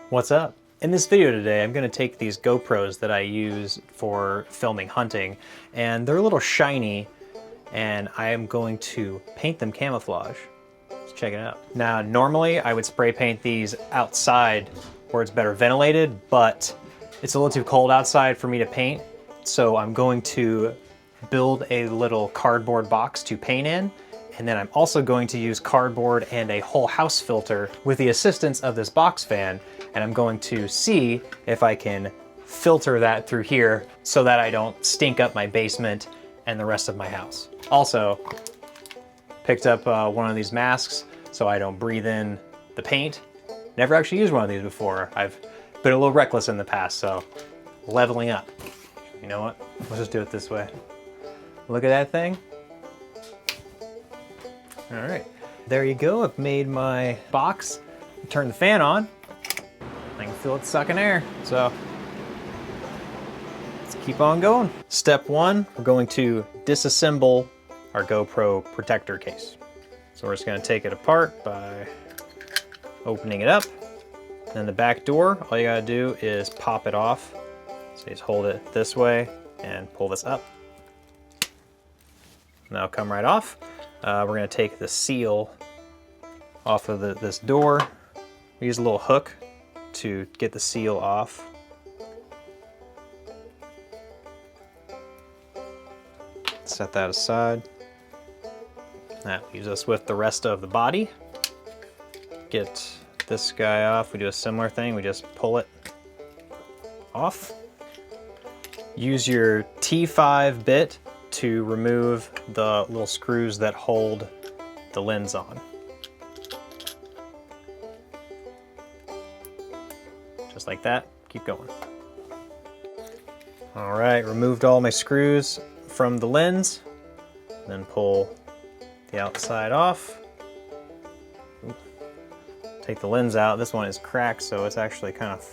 What's up? In this video today, I'm going to take these GoPros that I use for filming hunting, and they're a little shiny, and I am going to paint them camouflage. Let's check it out. Now, normally I would spray paint these outside where it's better ventilated, but it's a little too cold outside for me to paint, so I'm going to build a little cardboard box to paint in. And then I'm also going to use cardboard and a whole house filter with the assistance of this box fan. And I'm going to see if I can filter that through here so that I don't stink up my basement and the rest of my house. Also, picked up one of these masks so I don't breathe in the paint. Never actually used one of these before. I've been a little reckless in the past, so leveling up. You know what? Let's just do it this way. Look at that thing. All right, there you go. I've made my box. Turn the fan on. I can feel it sucking air, so let's keep on going. Step one, we're going to disassemble our GoPro protector case. So we're just gonna take it apart by opening it up. Then the back door, all you gotta do is pop it off. So you just hold it this way and pull this up. And that'll come right off. We're going to take the seal off of this door. We use a little hook to get the seal off. Set that aside. That leaves us with the rest of the body. Get this guy off. We do a similar thing. We just pull it off. Use your T5 bit to remove the little screws that hold the lens on. Just like that, keep going. All right, removed all my screws from the lens, then pull the outside off. Take the lens out. This one is cracked, so it's actually kind of,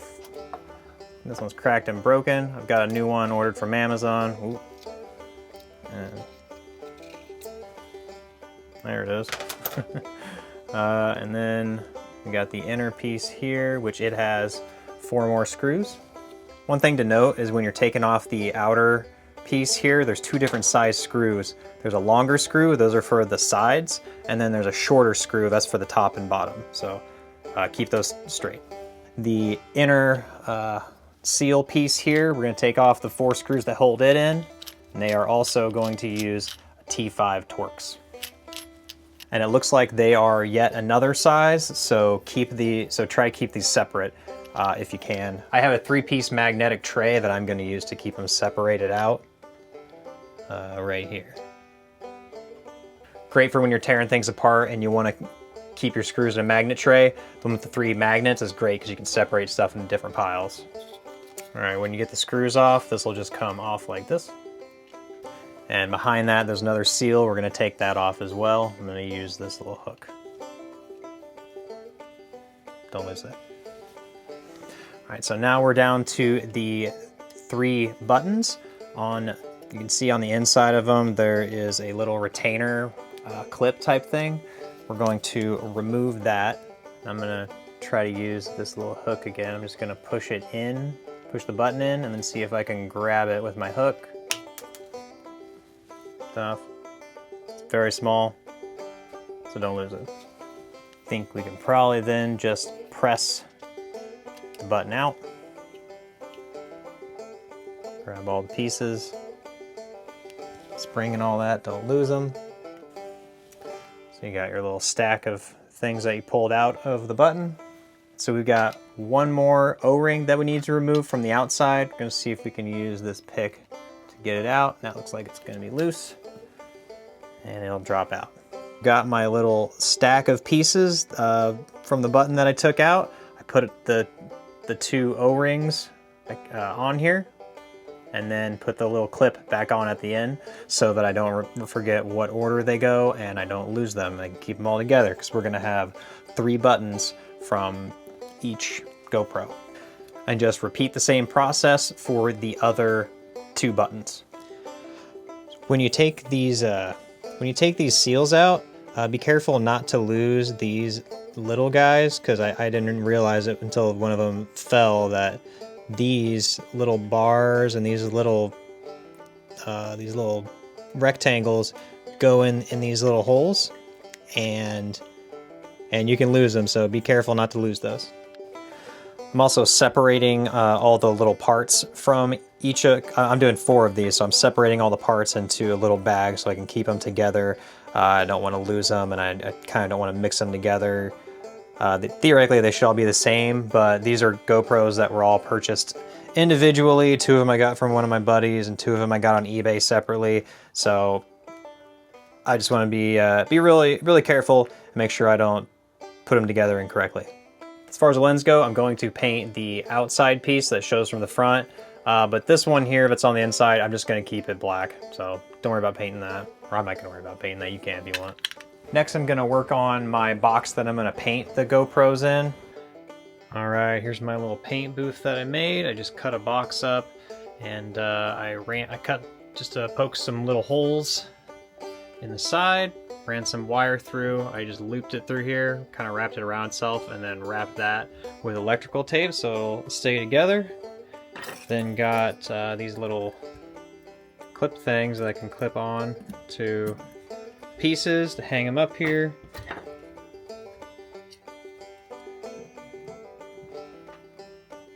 this one's cracked and broken. I've got a new one ordered from Amazon. Ooh. And there it is. And then we got the inner piece here, which it has 4 more screws. One thing to note is when you're taking off the outer piece here, there's 2 different size screws. There's a longer screw, those are for the sides, and then there's a shorter screw, that's for the top and bottom. So keep those straight. The inner seal piece here, we're going to take off the 4 screws that hold it in. And they are also going to use a T5 Torx. And it looks like they are yet another size, so try to keep these separate if you can. I have a 3-piece magnetic tray that I'm going to use to keep them separated out right here. Great for when you're tearing things apart and you want to keep your screws in a magnet tray. The one with the 3 magnets is great because you can separate stuff into different piles. All right, when you get the screws off, this will just come off like this. And behind that, there's another seal. We're going to take that off as well. I'm going to use this little hook. Don't lose that. All right, so now we're down to the 3 buttons. You can see on the inside of them, there is a little retainer clip type thing. We're going to remove that. I'm going to try to use this little hook again. I'm just going to push it in, push the button in, and then see if I can grab it with my hook. Stuff. It's very small, so don't lose it. I think we can probably then just press the button out. Grab all the pieces. Spring and all that, don't lose them. So you got your little stack of things that you pulled out of the button. So we've got one more O-ring that we need to remove from the outside. We're gonna see if we can use this pick to get it out. That looks like it's gonna be loose. And it'll drop out. Got my little stack of pieces from the button that I took out. I put the 2 O-rings on here, and then put the little clip back on at the end so that I don't forget what order they go and I don't lose them. I can keep them all together because we're gonna have 3 buttons from each GoPro. And just repeat the same process for the other 2 buttons. When you take these seals out, Be careful not to lose these little guys, because I didn't realize it until one of them fell that these little bars and these little rectangles go in these little holes, and you can lose them, so be careful not to lose those. I'm also separating all the little parts from each. I'm doing 4 of these, so I'm separating all the parts into a little bag so I can keep them together. I don't want to lose them, and I kind of don't want to mix them together. Theoretically, they should all be the same, but these are GoPros that were all purchased individually. 2 of them I got from one of my buddies, and 2 of them I got on eBay separately. So I just want to be really, really careful and make sure I don't put them together incorrectly. As far as the lens go, I'm going to paint the outside piece that shows from the front, but this one here, if it's on the inside, I'm just going to keep it black. So don't worry about painting that, or I'm not going to worry about painting that. You can if you want. Next, I'm going to work on my box that I'm going to paint the GoPros in. All right, here's my little paint booth that I made. I just cut a box up, and I cut just to poke some little holes in the side. Ran some wire through. I just looped it through here, kind of wrapped it around itself, and then wrapped that with electrical tape so it'll stay together. Then got these little clip things that I can clip on to pieces to hang them up here.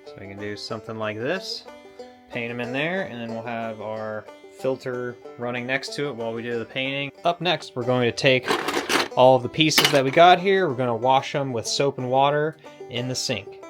So we can do something like this, paint them in there, and then we'll have our filter running next to it while we do the painting. Up next, we're going to take all of the pieces that we got here. We're going to wash them with soap and water in the sink.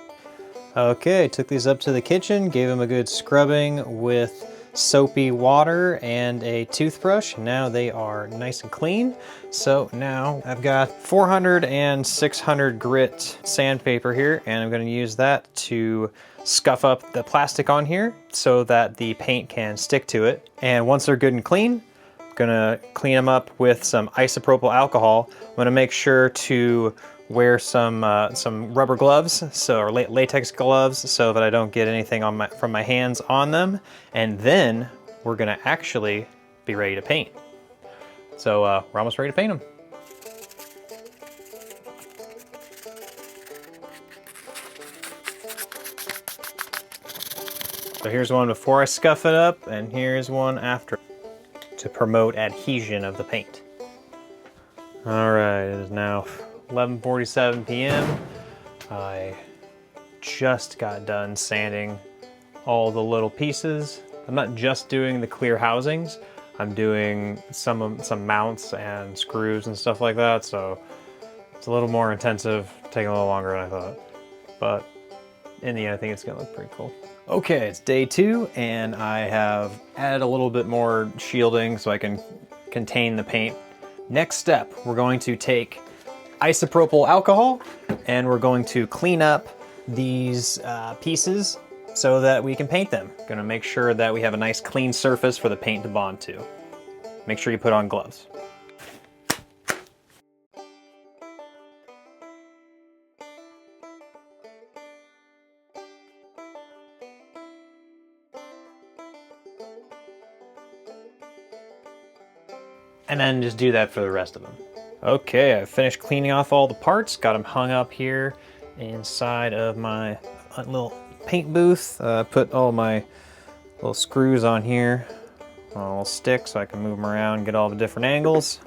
Okay, took these up to the kitchen, gave them a good scrubbing with soapy water and a toothbrush. Now they are nice and clean. So now I've got 400 and 600 grit sandpaper here, and I'm going to use that to scuff up the plastic on here so that the paint can stick to it. And once they're good and clean, I'm going to clean them up with some isopropyl alcohol. I'm going to make sure to wear some rubber gloves, or latex gloves, so that I don't get anything on from my hands on them. And then we're gonna actually be ready to paint. So we're almost ready to paint them. So here's one before I scuff it up, and here's one after, to promote adhesion of the paint. All right, it is now 11:47 p.m. I just got done sanding all the little pieces. I'm not just doing the clear housings. I'm doing some mounts and screws and stuff like that, so it's a little more intensive, taking a little longer than I thought. But in the end, I think it's gonna look pretty cool. Okay, it's day 2, and I have added a little bit more shielding so I can contain the paint. Next step, we're going to take isopropyl alcohol, and we're going to clean up these pieces so that we can paint them. Gonna make sure that we have a nice clean surface for the paint to bond to. Make sure you put on gloves. And then just do that for the rest of them. Okay, I finished cleaning off all the parts, got them hung up here inside of my little paint booth. Put all my little screws on here, on a little stick, so I can move them around and get all the different angles.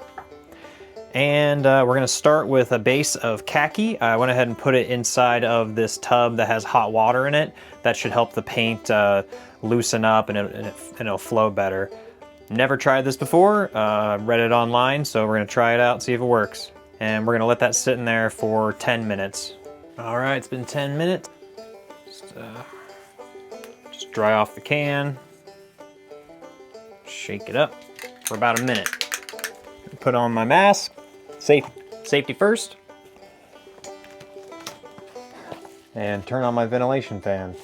And we're gonna start with a base of khaki. I went ahead and put it inside of this tub that has hot water in it. That should help the paint loosen up, and it'll flow better. Never tried this before, read it online, so we're gonna try it out and see if it works. And we're gonna let that sit in there for 10 minutes. All right, it's been 10 minutes. Just dry off the can. Shake it up for about a minute. Put on my mask, safety first. And turn on my ventilation fan.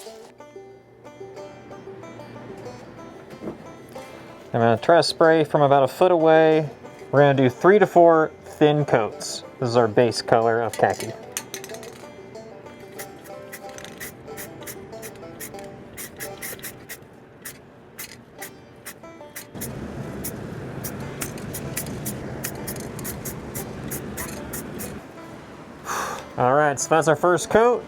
I'm gonna try to spray from about a foot away. We're gonna do 3 to 4 thin coats. This is our base color of khaki. Alright, so that's our first coat.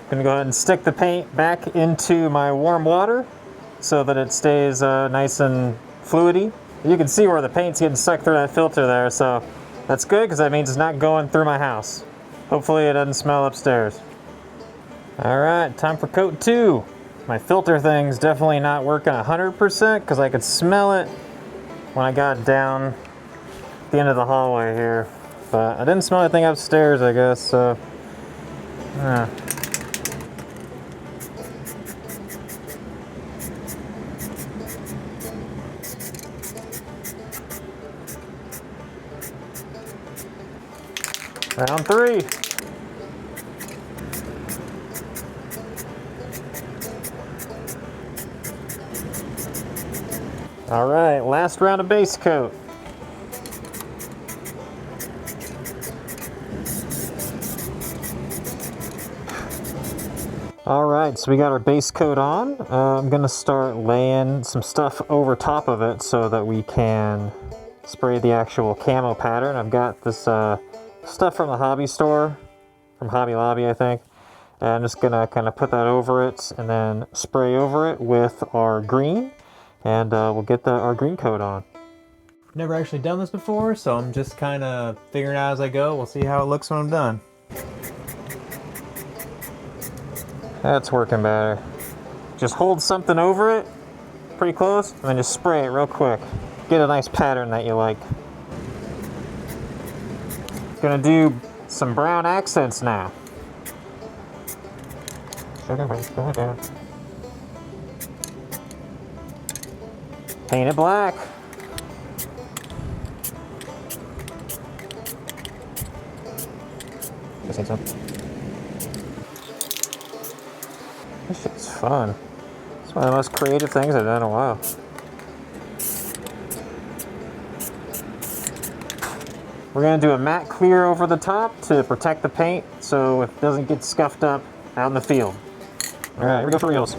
I'm going to go ahead and stick the paint back into my warm water so that it stays nice and fluidy. You can see where the paint's getting sucked through that filter there, so that's good because that means it's not going through my house. Hopefully it doesn't smell upstairs. Alright, time for coat 2. My filter thing's definitely not working 100% because I could smell it when I got down the end of the hallway here. But I didn't smell anything upstairs, I guess, so... Round 3. All right, last round of base coat. All right, so we got our base coat on. I'm gonna start laying some stuff over top of it so that we can spray the actual camo pattern. I've got this stuff from the hobby store, from Hobby Lobby, I think. And I'm just gonna kind of put that over it and then spray over it with our green, and we'll get our green coat on. Never actually done this before, so I'm just kind of figuring it out as I go. We'll see how it looks when I'm done. That's working better. Just hold something over it, pretty close, and then just spray it real quick. Get a nice pattern that you like. Gonna do some brown accents now. Paint it black. This shit's fun. It's one of the most creative things I've done in a while. We're going to do a matte clear over the top to protect the paint so it doesn't get scuffed up out in the field. Alright, here we go for reals.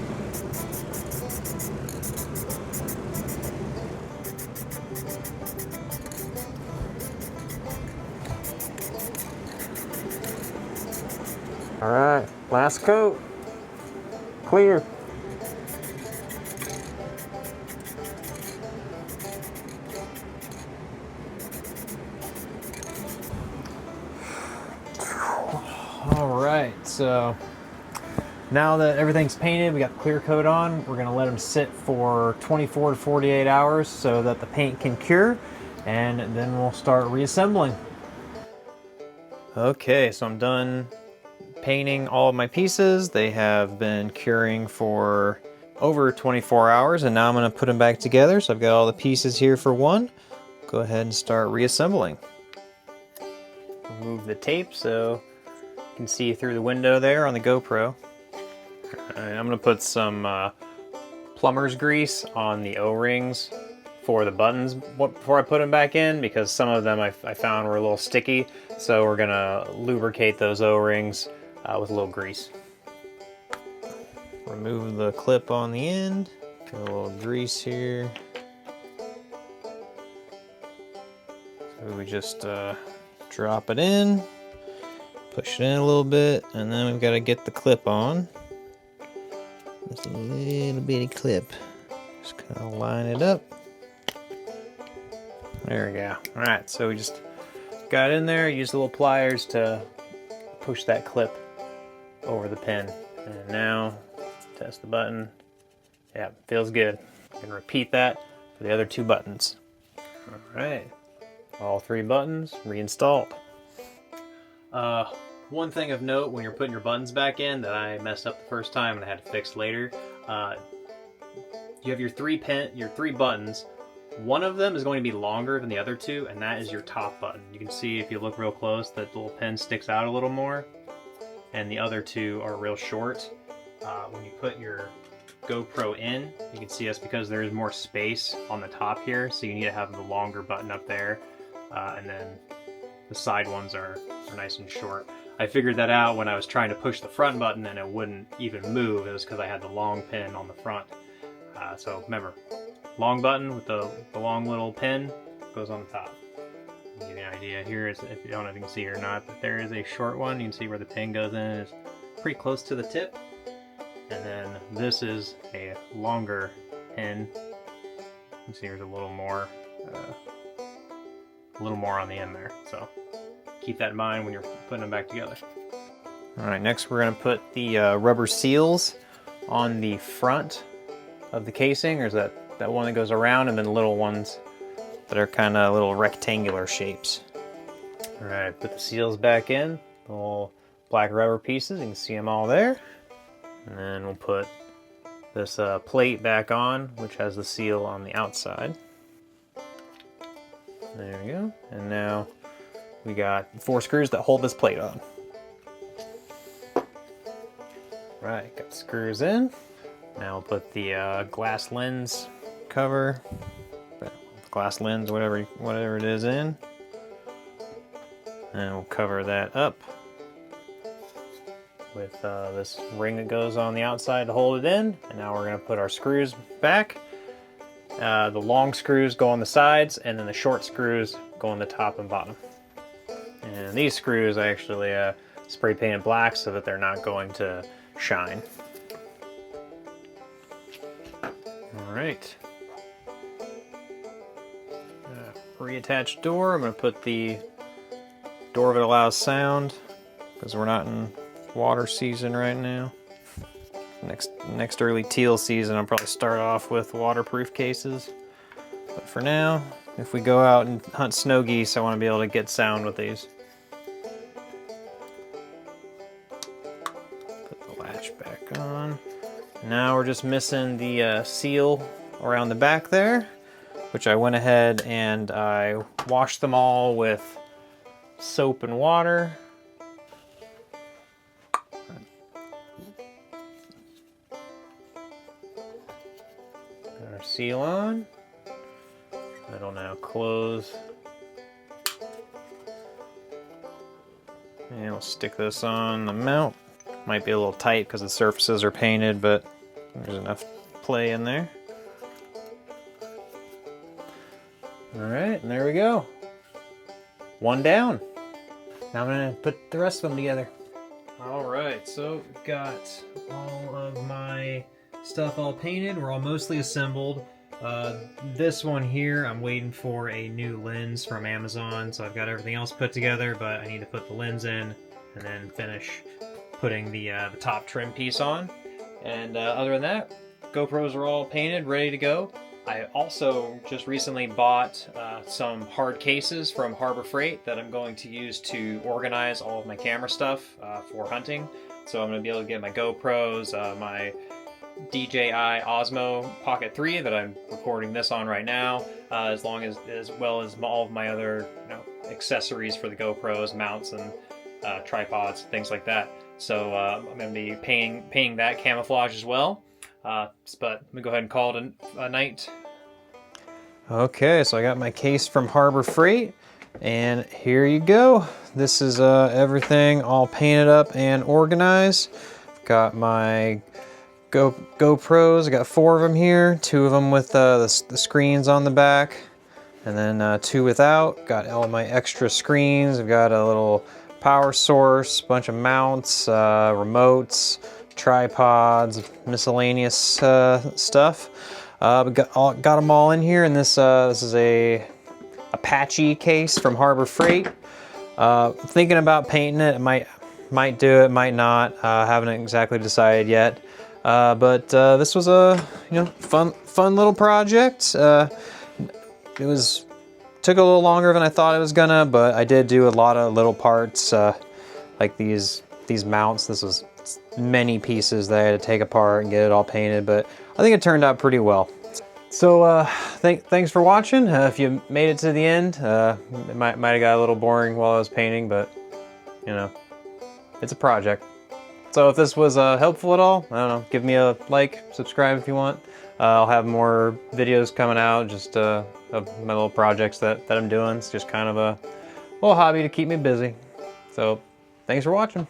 Alright, last coat. Clear. Alright, so now that everything's painted, we got the clear coat on, we're going to let them sit for 24 to 48 hours so that the paint can cure, and then we'll start reassembling. Okay, so I'm done painting all of my pieces. They have been curing for over 24 hours, and now I'm going to put them back together. So I've got all the pieces here for one. Go ahead and start reassembling. Remove the tape so you can see through the window there on the GoPro. I'm going to put some plumber's grease on the O-rings for the buttons before I put them back in, because some of them I found were a little sticky. So we're going to lubricate those O-rings with a little grease. Remove the clip on the end. Got a little grease here. So we just drop it in, push it in a little bit, and then we've got to get the clip on. Just a little bitty clip. Just kind of line it up. There we go. Alright, so we just got in there, use the little pliers to push that clip over the pin. And now, test the button. Yeah, feels good. I'm going to repeat that for the other two buttons. Alright, all three buttons reinstalled. One thing of note when you're putting your buttons back in that I messed up the first time and I had to fix later, you have your three buttons. One of them is going to be longer than the other two, and that is your top button. You can see if you look real close that the little pin sticks out a little more, and the other two are real short. When you put your GoPro in, you can see that's because there is more space on the top here, so you need to have the longer button up there, and then the side ones are nice and short. I figured that out when I was trying to push the front button and it wouldn't even move. It was because I had the long pin on the front. So remember, long button with the long little pin goes on the top. Give you an idea here is, if you don't know if you can see it or not, but there is a short one. You can see where the pin goes in. It's pretty close to the tip. And then this is a longer pin. You can see there's a little more on the end there. So keep that in mind when you're putting them back together. All right, next we're gonna put the rubber seals on the front of the casing. There's that one that goes around, and then little ones that are kind of little rectangular shapes. All right, put the seals back in, the little black rubber pieces. You can see them all there. And then we'll put this plate back on, which has the seal on the outside. There we go. And now we got 4 screws that hold this plate on. Right, got the screws in. Now we'll put the glass lens cover, glass lens, whatever it is in. And we'll cover that up with this ring that goes on the outside to hold it in. And now we're gonna put our screws back. The long screws go on the sides, and then the short screws go on the top and bottom. And these screws I actually spray painted black so that they're not going to shine. All right. Reattached door. I'm going to put the door that allows sound because we're not in water season right now. Next early teal season, I'll probably start off with waterproof cases. But for now, if we go out and hunt snow geese, I want to be able to get sound with these. Put the latch back on. Now we're just missing the seal around the back there, which I went ahead and I washed them all with soap and water. Got our seal on. That'll now close. And we'll stick this on the mount. Might be a little tight because the surfaces are painted, but there's enough play in there. All right, and there we go. One down. Now I'm gonna put the rest of them together. All right, so we've got all of my stuff all painted. We're all mostly assembled. This one here, I'm waiting for a new lens from Amazon, so I've got everything else put together, but I need to put the lens in and then finish putting the top trim piece on. And other than that, GoPros are all painted, ready to go. I also just recently bought some hard cases from Harbor Freight that I'm going to use to organize all of my camera stuff for hunting. So I'm going to be able to get my GoPros, my DJI Osmo Pocket 3 that I'm recording this on right now, as well as all of my other accessories for the GoPros, mounts and tripods, things like that. So I'm going to be painting that camouflage as well. But let me go ahead and call it a night. Okay, so I got my case from Harbor Freight, and here you go. This is everything all painted up and organized. Got my GoPros. I got 4 of them here, 2 of them with the screens on the back, and then 2 without. Got all my extra screens. I've got a little power source, bunch of mounts, remotes, tripods, miscellaneous stuff. Got them all in here, and this is a Apache case from Harbor Freight. Thinking about painting it. I might do it, might not. Haven't exactly decided yet. But this was a fun little project. It took a little longer than I thought it was gonna, but I did do a lot of little parts like these mounts. This was many pieces that I had to take apart and get it all painted, but I think it turned out pretty well. So thanks for watching. If you made it to the end, it might have got a little boring while I was painting, but it's a project. So if this was helpful at all, I don't know, give me a like, subscribe if you want. I'll have more videos coming out, just of my little projects that I'm doing. It's just kind of a little hobby to keep me busy. So thanks for watching.